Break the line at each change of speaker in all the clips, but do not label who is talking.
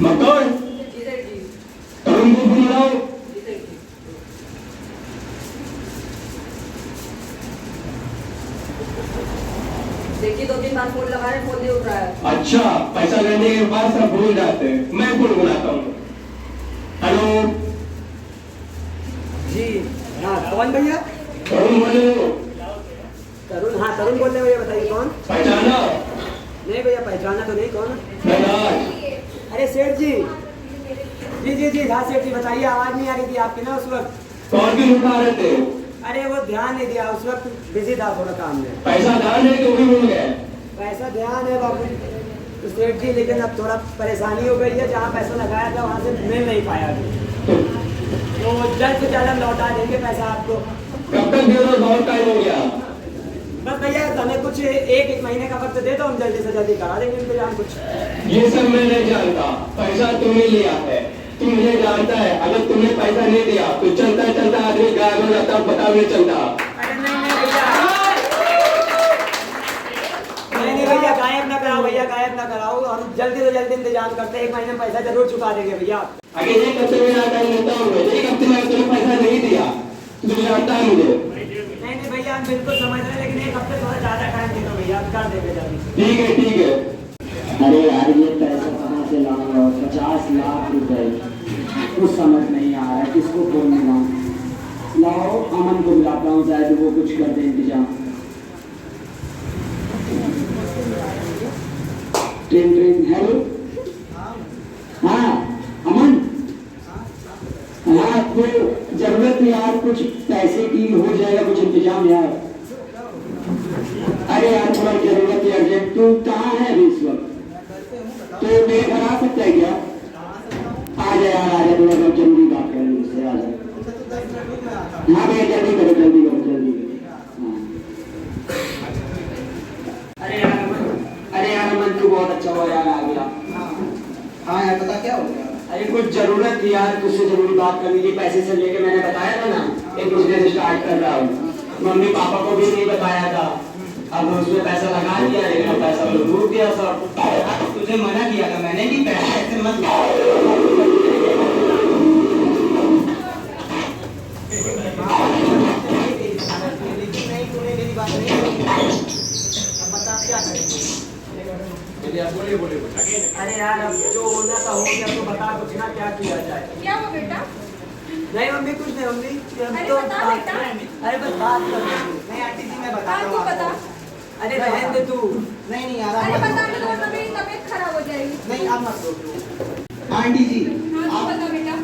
मकौड़ तरुण को बुलाओ।
देखिए 2-3 बार फोन लगा रहे, फोन नहीं उठ रहा है।
अच्छा, पैसा लेने के बाद सब भूल जाते हैं। मैं फोन बुलाता हूँ। हेलो
जी हाँ, कौन भैया?
तरुण बोले हो?
तरुण, हाँ तरुण बोल रहे हैं भैया, बताइए कौन?
पहचाना?
नहीं भैया, पहचाना तो नहीं, कौन?
धनराज।
अरे सेठ जी, जी हाँ सेठ जी, बताइए। आवाज नहीं आ रही थी आपकी ना उस वक्त।
कौन की लुटा रहे थे?
अरे वो ध्यान नहीं दिया, उस वक्त बिजी था थोड़ा काम में।
पैसा ध्यान है कि वो भी भूल गए?
पैसा ध्यान है बाबू तो सेठ जी, लेकिन अब थोड़ा परेशानी हो गई है। जहाँ पैसा लगाया था वहाँ से मिल नहीं पाया अभी। तो जल्द से जल्द हम लौटा देंगे पैसा आपको।
कब तक दे दो? बहुत टाइम हो गया।
बस भैया हमें कुछ एक महीने का वक्त दे दो, हम जल्दी से जल्दी करा देंगे इंतजाम कुछ।
ये सब मैं नहीं जानता। पैसा तुमने लिया है, तू मुझे जानता है। अगर तुमने पैसा नहीं दिया तो चलता चलता आदमी गायब हो जाता, पता नहीं चलता।
अरे नहीं भैया, नहीं भैया, गायब ना कराओ भैया, गायब ना कराओ। हम जल्दी से जल्दी इंतजाम करते हैं, 1 महीने में पैसा जरूर चुका देंगे भैया।
अगर एक हफ्ते में आता लेता हूँ, एक हफ्ते में तुमने पैसा नहीं दिया तो जानता है मुझे।
नहीं भैया, हम बिल्कुल समझ रहे हैं, लेकिन एक हफ्ते थोड़ा ज्यादा टाइम दे दो भैया, हम कर देंगे जल्दी।
ठीक है ठीक है।
अरे यार ये पैसा कहाँ से लाऊंगा? 50 लाख रुपए, कुछ समझ नहीं आ रहा है, किसको फोन मिलाऊं? लाओ अमन को बुलाता हूँ, शायद वो कुछ कर दे इंतजाम। हेलो, हाँ अमन, हाँ तो जरूरत यार कुछ पैसे की, हो जाएगा कुछ इंतजाम यार। अरे यार थोड़ा जरूरत है अर्जेंट। तू कहाँ है अभी इस वक्त? तो मेरे घर आ सकता है क्या? आ जा यार, आ जा, थोड़ा बहुत जल्दी बात करें उससे, आ जा। हाँ भैया जल्दी करो, जल्दी करो, जल्दी। अरे यार अमन तू बहुत अच्छा हुआ यार, आ गया।
हाँ यार, पता क्या हो गया?
अरे कुछ जरूरत थी यार, तुझसे जरूरी बात करनी थी। पैसे से लेके मैंने बताया था ना, एक बिजनेस स्टार्ट कर रहा हूँ। मम्मी पापा को भी नहीं बताया था। अब उसमें पैसा लगा दिया, लेकिन अब पैसा तो डूब गया सब।
तुझे मना किया था मैंने कि पैसा ऐसे मत बोले। अरे यार अब जो होना था हो गया, तो बता कुछ ना, क्या किया जाए?
क्या हो बेटा?
नहीं मम्मी, कुछ नहीं मम्मी, हम
अरे
तो
बता
बात
बेटा।
अरे बस बात कर रहे थे। नहीं आंटी जी, मैं बताता
आपको
हूँ
पता?
आपको। अरे रहने दे तू। नहीं यार,
अरे बता दो, वरना मेरी तबीयत खराब हो जाएगी।
नहीं आप मत दो।
आंटी जी,
हाँ बता बेटा।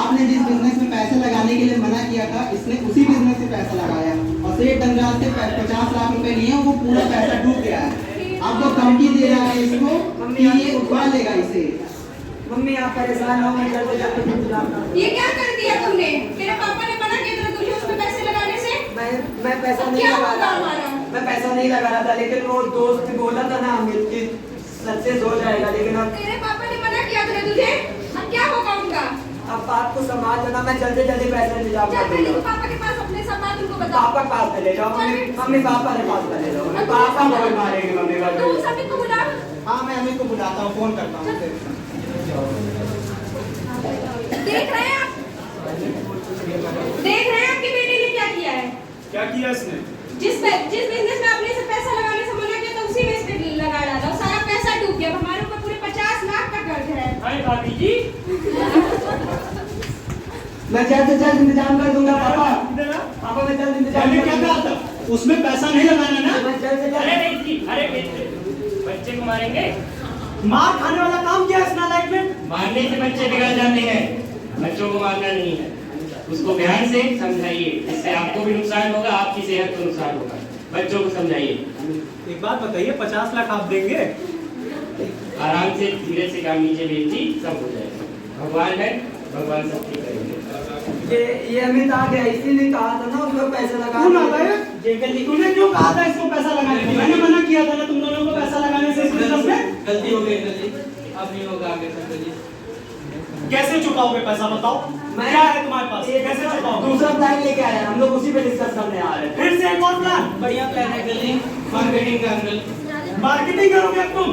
आपने जिस बिजनेस में पैसे लगाने के लिए मना किया था, इसने उसी बिजनेस से पैसा लगाया और सेठ धनराज से 50 लाख रुपए लिए, वो पूरा पैसा डूब गया है। आपको धमकी दे रहा है इसको कि ये उठवा लेगा इसे।
मम्मी आप परेशान हो, मैं जल्दी जल्दी इंतजाम कर।
ये क्या कर दिया तुमने? तेरे पापा ने मना किया था तुझे उसमें पैसे लगाने से?
मैं पैसा नहीं
क्या
लगा
होगा
रहा
हमारा?
था। मैं पैसा नहीं लगा रहा था, लेकिन वो दोस्त ने बोला था ना मिलके सक्सेस हो जाएगा, लेकिन अब
तेरे पापा ने मना किया था तुझे, अब क्या होगा उनका?
अब बात को संभाल लेना। मैं जल्दी जल्दी पैसा इंतजाम
चल
कर
पहले
दूंगा।
तू पापा के पास अपने सब बात उनको बता।
पापा के पास चले जाओ, मम्मी पापा के पास चले जाओ। पापा बहुत मारेंगे मम्मी का।
तू सभी को बुला।
हाँ मैं अमित को बुलाता हूँ, फोन करता हूँ।
देख रहे हैं आप? देख रहे हैं आपकी बेटी ने क्या किया है?
क्या किया इसने?
जिस बिजनेस में आपने इसे पैसा लगाने से मना किया था, उसी में इसने लगा डाला और सारा पैसा डूब गया। अब हमारे ऊपर पूरे 50 लाख का कर्ज है।
अरे भाभी जी,
मैं जल्द से जल्द इंतजाम कर दूंगा पापा।
इधर आ।
पापा मैं जल्द इंतजाम
मैंने
कर
क्या
दूंगा।
कहा था? उसमें पैसा नहीं लगाना ना।
मैं जल्द से
अरे
जल्द।
नहीं जी, अरे बच्चे को मारेंगे?
मार खाने वाला काम किया इस नालायक ने।
मारने से बच्चे बिगड़ जाते हैं, बच्चों को मारना नहीं है। उसको ध्यान से समझाइए, इससे आपको भी नुकसान होगा, आपकी सेहत को नुकसान होगा। बच्चों को समझाइए।
एक बात बताइए, 50 लाख आप देंगे?
आराम से धीरे से काम नीचे भेजी, सब हो जाएगा। भगवान है, भगवान सब ठीक करेंगे।
ये अमित आ गया, इसीलिए कहा था ना उसको पैसा लगा।
कौन आता है?
तूने क्यों कहा था इसको पैसा लगाने के लिए?
मैंने मना किया था ना तुम दोनों को पैसा लगाने से इस बिजनेस में।
गलती हो गई, गलती अब नहीं होगा आगे से। गलती
कैसे चुकाओगे पैसा बताओ?
मैं
क्या है तुम्हारे पास? कैसे चुकाओगे?
दूसरा प्लान लेके आया, हम लोग उसी पे डिस्कस करने आ रहे थे।
फिर से एक और प्लान?
बढ़िया प्लान है गली मार्केटिंग का अंकल।
मार्केटिंग करोगे अब तुम?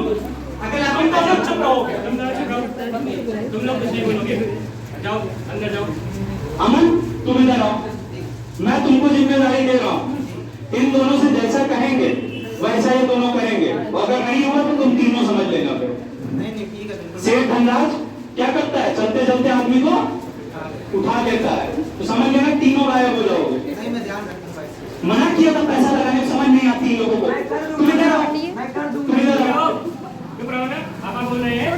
अगर
तुम तो सब चुप रहोगे।
लोग कुछ नहीं बोलोगे, जाओ अंदर जाओ।
अमन तुम इधर आओ, मैं तुमको जिम्मेदारी दे रहा हूँ। इन दोनों से जैसा कहेंगे वैसा ये दोनों करेंगे, अगर नहीं हुआ तो तुम तीनों समझ लेना। फिर
नहीं ठीक है बिल्कुल।
सेठ धनराज क्या करता है, चलते चलते आदमी को उठा लेता है, तो समझ लेना तीनों गायब हो जाओगे।
नहीं मैं ध्यान रखूंगा इसका।
मना किया था पैसा लगाने में, समझ नहीं आती इन लोगों को। तुम इधर आओ,
मैं कर
तुम इधर आओ।
चुप रहो ना, पापा बोल रहे हैं।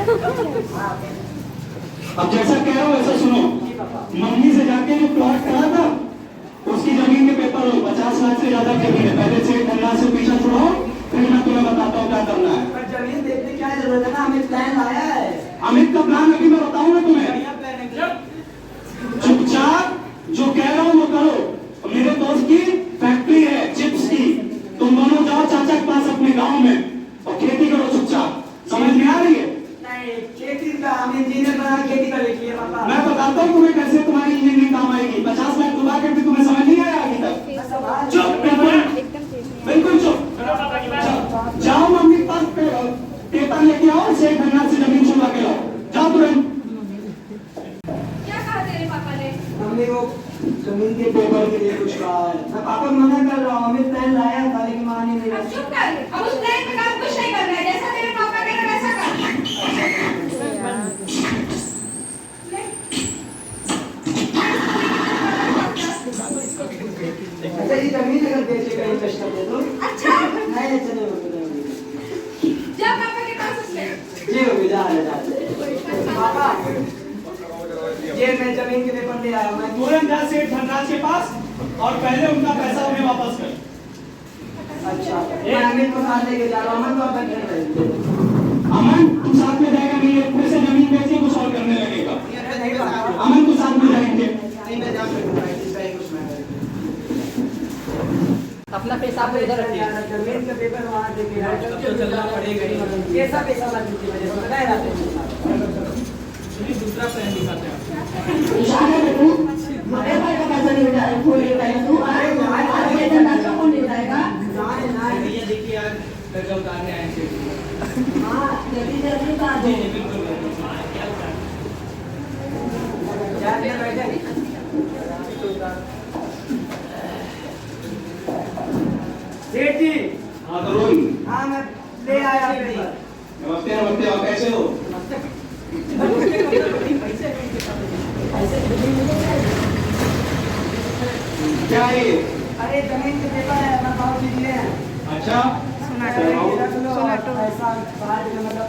अब जैसा कह रहा हूँ वैसा सुनो। मम्मी से जाके जो प्लॉट करा था उसकी जमीन के पेपर लो, 50 लाख से ज्यादा जमीन है। पहले से धनराज से पीछा छुड़ाओ, फिर मैं तुम्हें बताता हूँ क्या करना है।
पर जमीन देखने क्या जरूरत है ना, हमें प्लान आया है।
अमित का प्लान अभी मैं बताऊंगा तुम्हें। चुपचाप जो कह रहा हूँ वो करो। मेरे दोस्त की फैक्ट्री है चिप्स की, तुम दोनों जाओ चाचा के पास अपने गांव में और खेती करो चुपचाप। समझ में आ रही है?
नहीं, खेती का हम इंजीनियर बना खेती कर लेंगे पापा।
मैं बताता हूँ तुम्हें कैसे तुम्हारी इंजीनियरिंग काम आएगी। 50 लाख डुबा के भी तुम्हें समझ नहीं आया अभी तक। चुप, बिल्कुल चुप।
सुनो पापा की बात।
जाओ मम्मी के पास पेपर लेके आओ, सेठ धनराज से जमीन छुड़वा के लाओ, जाओ तुरंत।
क्या कहा तेरे पापा ने?
हमने वो जमीन के पेपर के लिए कुछ कहा है। मैं पापा को मना कर रहा हूँ, हमें प्लान लाया था लेकिन मानी नहीं।
अब चुप कर, अब उस प्लान पे काम कुछ नहीं करना है, जैसा तेरे पापा कह रहे हैं वैसा कर।
अच्छा ये जमीन अगर बेचेगा इन्वेस्टर दे दो।
अच्छा
नहीं चले
जा पापा के पास उसने।
जी होगी, जा पापा ये मैं जमीन के पेपर ले आया हूँ। मैं
तुरंत जा सेठ धनराज के पास और पहले उनका पैसा उन्हें वापस कर।
अच्छा मैं अमित को साथ लेके जा रहा हूँ। अमन को आप बैठे रहिए।
अमन तू साथ में जाएगा, नहीं है फिर से जमीन बेचने कुछ और करने लगेगा। अमन को साथ में जाएंगे।
नहीं मैं ध्यान रखूंगा इसका ही कुछ मैटर।
अपना पैसा आप इधर रखिए। जमीन का पेपर वहाँ देके चलना पड़ेगा ही। कैसा पैसा लग की वजह से बताया
दूसरा प्लान दिखाते हैं।
हमारे भाई का पैसा नहीं उठाया, कोई नहीं उठाया, तू आए आगे धनराज का कौन नहीं उठाएगा?
ये देखिए यार कर्जा उतारने आए थे।
हाँ जल्दी जल्दी उतार दो।
सेठ जी
हाँ तो रोहित,
हाँ मैं ले आया पेपर।
नमस्ते नमस्ते, आप कैसे हो? क्या है ये?
अरे जमीन के पेपर है, मैं बहुत चीज ले आया।
अच्छा
ऐसा बाहर में मतलब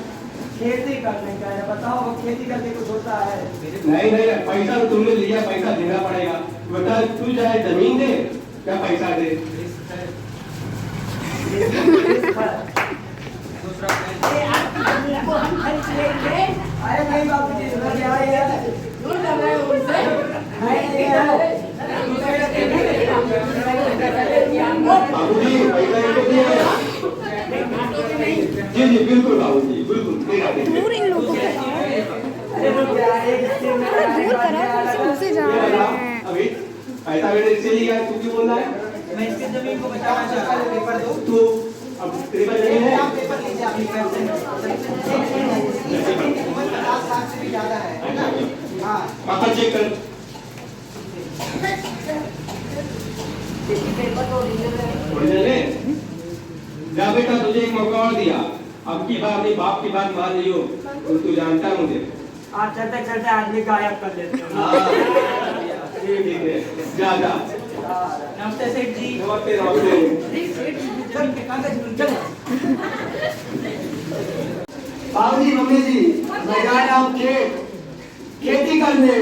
खेती करने का है। बताओ वो खेती करके कुछ होता है?
नहीं नहीं, पैसा तो तुमने लिया, पैसा देना पड़ेगा। बता तू चाहे जमीन दे क्या पैसा दे।
अरे नहीं बाबू जी, सुना क्या है?
दूर कर रहे हो उनसे।
बाबूजी पैसा इनको दिया गया? जी जी बिल्कुल बाबूजी, बिल्कुल देगा देंगे।
दूर इन लोगों को
अरे वो क्या है,
दूर करा तो उसे जा
ये
रहे
बताओ,
हैं।
अभी पैसा मैंने इससे लिया है, तू क्यों बोल रहा है?
मैं इसकी जमीन को बचाना चाहता हूँ। पेपर दो।
तू अब तेरे पास जमीन है?
आप पेपर लीजिए अपनी जमीन की कीमत 50 लाख से भी ज्यादा है ना? हाँ
पापा चेक कर। ओरिजिनल है? जा बेटा, तुझे एक मौका और दिया। अब की बात नहीं, बाप की बात मान लियो। तू जानता है मुझे।
आप चलते चलते आदमी गायब कर लेते हो।
हाँ, ठीक है, जा जा।
नमस्ते सेठ जी।
नमस्ते नमस्ते।
बाबूजी मम्मी जी मैं जा रहा हूँ खेती करने।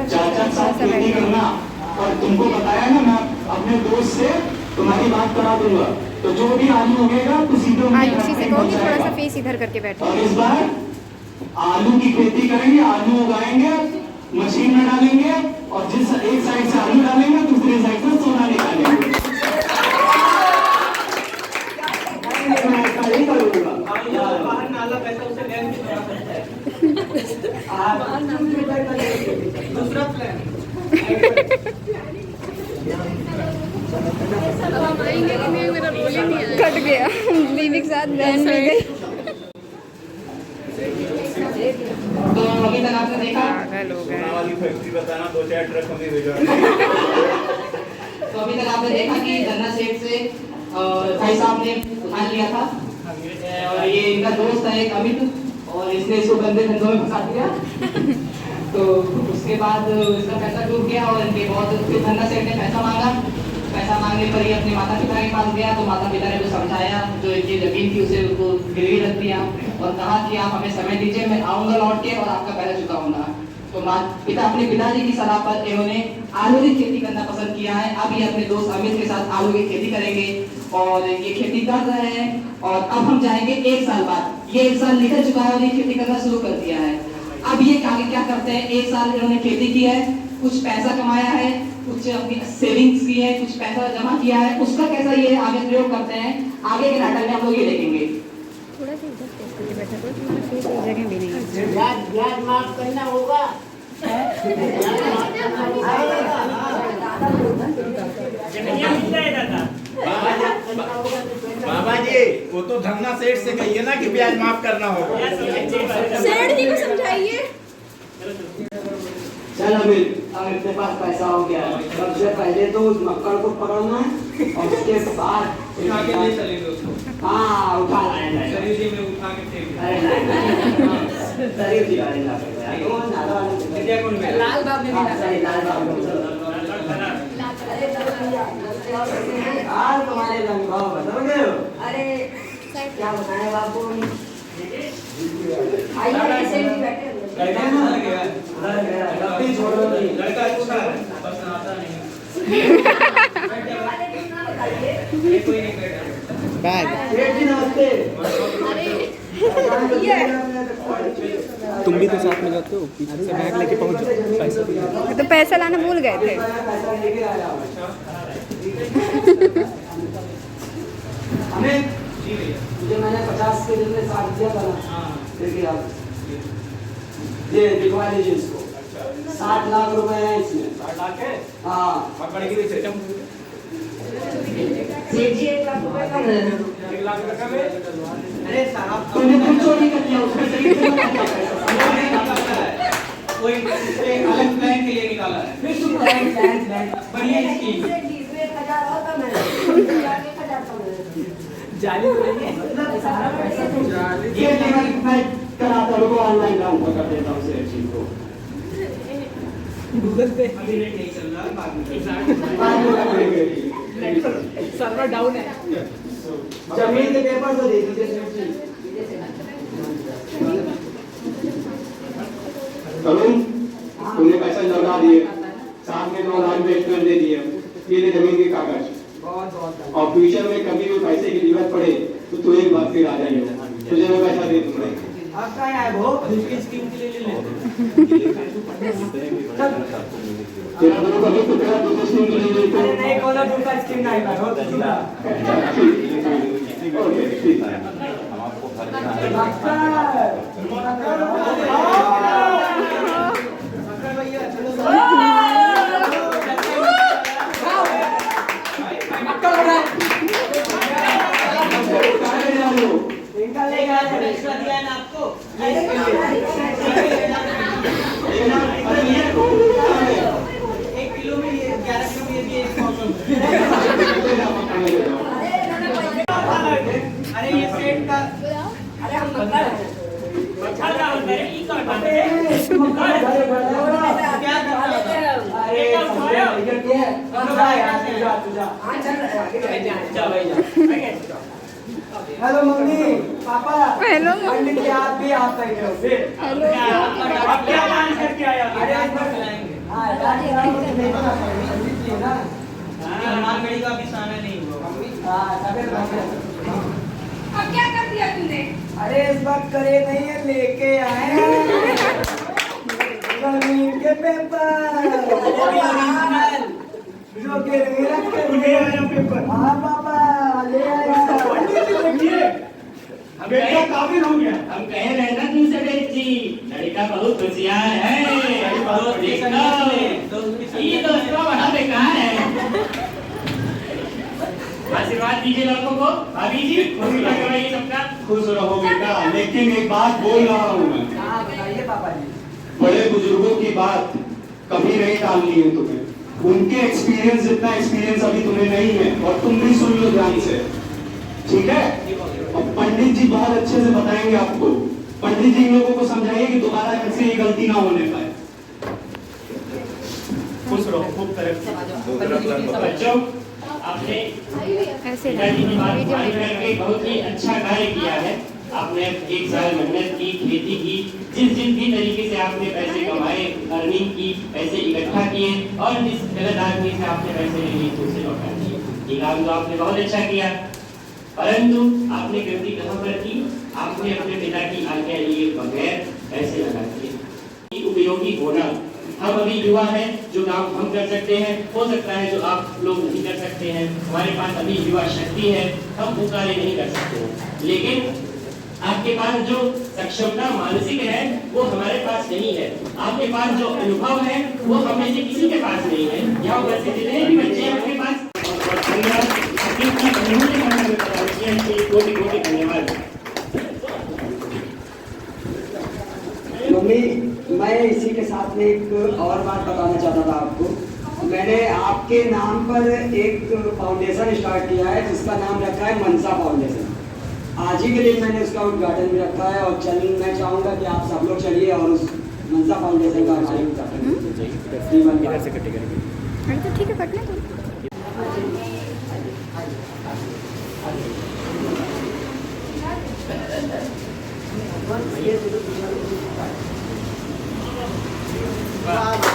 चाचा के साथ खेती करना, और तुमको बताया ना मैं अपने दोस्त से तुम्हारी बात करा दूंगा, तो जो भी आलू उगेगा तो सीधे उनके घर
आयुषी से
पे
कहो
पहुंच
कि थोड़ा सा
जाएगा।
फेस इधर करके बैठो।
और इस बार आलू की खेती करेंगे, आलू उगाएंगे, मशीन में डालेंगे, और जिस एक साइड से आलू डालेंगे दूसरी साइड से सोना निकालेंगे। मैं ऐसा ही करूंगा।
बाहर नाला पैसा उसे बैंक में करा सकता है। दूसरा प्लान
कट गया, बीवी के साथ बहन मिल गई।
तो अभी तक आपने देखा,
वाली फैक्ट्री बताना, 2-4 ट्रक हमें भेजो।
तो अभी तक आपने देखा कि धन्ना सेठ से भाई साहब ने उठा लिया था, और ये इनका दोस्त है एक अमित, और इसने इसको गंदे धंधों में फंसा दिया। तो उसके बाद इसका पैसा डूब गया, और इनके बहुत फिर धन्ना सेठ ने पैसा मांगा। पैसा मांगने पर ये अपने माता पिता के पास गया, तो माता पिता ने जो समझाया, जो इनकी जमीन थी उसे उनको गिरवी रख दिया और कहा कि आप हमें समय दीजिए, मैं आऊंगा लौट के और आपका पैसा चुकाऊंगा। तो पिता अपने पिताजी की सलाह पर इन्होंने आलू की खेती करना पसंद किया है। अब ये अपने दोस्त अमित के साथ आलू की खेती करेंगे, और ये खेती कर रहे हैं। और अब हम जाएंगे 1 साल बाद, ये 1 साल निकल चुका है और ये खेती करना शुरू कर दिया है। अब ये आगे क्या करते हैं, 1 साल इन्होंने खेती की है, कुछ पैसा कमाया है, कुछ अपनी सेविंग्स की है, कुछ पैसा जमा किया है, उसका कैसा ये आगे प्रयोग करते हैं, आगे के नाटक में हम लोग ये देखेंगे।
थोड़ा सा इधर करके बैठा करो, तुम्हारे फेस एक जगह भी नहीं है।
ब्याज माफ करना होगा।
बाबा जी, वो तो धन्ना सेठ से कहिए ना कि ब्याज माफ करना होगा।
सेठ जी को समझाइए।
चल अमित, अब अपने पास पैसा हो गया, सबसे पहले तो उस मक्कड़ को पकड़ना है, और उसके बाद
उठा के ले चलेंगे उसको।
हाँ उठा लाएंगे।
शरीर जी में उठा के फेंक
अरे नहीं, शरीर जी वाले ना पकड़े, वो नाला वाले पकड़े।
क्या कौन में?
लाल बाब ने भी
हाँ, सही, लाल बाबू को चलो। यार तुम्हारे रंग भाव बताओगे?
अरे
क्या बताएं बाबू?
आइए ऐसे ही बैठे हैं।
लड़का उधर गया।
कभी छोड़ो नहीं।
लड़का अच्छा है, बस आता नहीं। ये कोई नहीं बैठा।
सेठ जी नमस्ते।
तुम भी तो साथ में जाते हो, पीछे से बैग लेके पहुंचो, पैसा भी
तो पैसा लाना भूल गए थे।
पैसा लेके आ जाओ। हमें
जी भैया।
तुझे मैंने 50 के दिन में 60 दिया था ना,
हाँ।
देखिए आप ये दिखवा लीजिए इसको। 60 लाख रुपए हैं इसमें।
60 लाख है?
हाँ
मकड़ी की भी सिस्टम।
सेठ जी 1 लाख रुपए कम है।
1 लाख रुपए कम है? अरे साहब,
तुमने खुद चोरी कर लिया, उसमें से कितने का क्या पैसा?
कोई एक अलग प्लान के लिए निकाला है।
फिर तुम प्लान
बढ़िया स्कीम।
जाली तो नहीं है।
ये मैं कराता हूँ, ऑनलाइन ट्रांसफर कर देता हूँ सेठ जी को।
गूगल पे
अभी रेट नहीं चल रहा है, बाद में।
बाद में कर देंगे।
सर्वर डाउन है।
जमीन के पेपर तो दे दीजिए सेठ जी। अरुण, तुमने पैसा लौटा दिए, साथ में 2 लाख इन्वेस्टमेंट दे दिए, ये ले जमीन के कागज। और फ्यूचर में कभी भी पैसे की जरूरत पड़े तो तू एक बार फिर आ जाइए, तुझे मैं पैसा दे दूंगा।
अब क्या है वो?
दूसरी स्कीम के लिए ले लेते
तेरा दोनों का तो तेरा दूसरी स्कीम के लिए लेते
अरे नहीं, कोनो दूसरा स्कीम नहीं करो दूसरा।
ओके ठीक है।
इनका लेगा एक्स्ट्रा दिया है ना आपको? एक किलो में ये 11 किलो में ये भी एक मौसम। अरे ये सेट का
अरे हम मक्का
क्या हेलो मम्मी पापा।
हेलो
पंडित जी आप भी आप बैठे हो फिर।
हेलो
आप क्या प्लान करके आए?
अरे आज मैं खिलाएंगे। हाँ ना
हमारी का भी सामने नहीं हुआ।
हाँ तबियत
अब क्या कर दिया तूने?
अरे इस बार करे नहीं है, लेके आए हैं जमीन के पेपर जो गिरवी रख के
ले आया पेपर।
हाँ पापा ले आया।
बेटा काबिल हो गया।
हम कह रहे हैं ना तुमसे बेट जी, लड़का बहुत होशियार है। तो देखना, ये दोस्तों बड़ा बेकार है। आशीर्वाद दीजिए लड़कों को। भाभी जी खुश रहो सबका।
खुश रहो बेटा, लेकिन एक बात बोल रहा हूं मैं,
हाँ बताइए पापा जी।
बड़े बुजुर्गों की बात कभी नहीं टालनी है तुम्हें। उनके एक्सपीरियंस जितना एक्सपीरियंस अभी तुम्हें नहीं है, और तुम भी सुन लो ध्यान से, ठीक है? और पंडित जी बहुत अच्छे से बताएंगे आपको। पंडित जी इन लोगों को समझाइए कि दोबारा ऐसे ये गलती ना होने पाए।
खुश रहो, खूब तरक्की।
बच्चों, आपने
ऐसे
पिताजी की बात
वीडियो
मान करके बहुत ही अच्छा कार्य किया है। आपने 1 साल मेहनत की, खेती की, जिस भी तरीके से आपने पैसे कमाए, अर्निंग की, पैसे इकट्ठा किए, और जिस गलत आदमी से आपने पैसे ले लिए उसे लौटा दिए, ये काम तो आपने बहुत अच्छा किया। परंतु आपने गलती कहाँ पर की? आपने अपने पिता की आज्ञा लिए बगैर पैसे लगा दिए। उपयोगी होना, हम अभी युवा हैं, जो काम हम कर सकते हैं हो सकता है जो आप लोग नहीं कर सकते हैं। हमारे पास अभी युवा शक्ति है, हम वो कार्य नहीं कर सकते हैं, लेकिन आपके पास जो सक्षमता मानसिक है वो हमारे पास नहीं है। आपके पास जो अनुभव है वो हमें से किसी के पास नहीं है। यहाँ उपस्थित जितने भी बच्चे हैं आपके पास कोटि धन्यवाद।
मम्मी, मैं इसी के साथ में एक और बात बताना चाहता था आपको। मैंने आपके नाम पर एक फाउंडेशन स्टार्ट किया है जिसका नाम रखा है मनसा फाउंडेशन। आज ही के दिन मैंने उसका उद्घाटन भी रखा है, और मैं चाहूँगा कि आप सब लोग चलिए और उस मनसा फाउंडेशन का हमारे उद्घाटन
अरे तो ठीक है, कटने दो।
वाह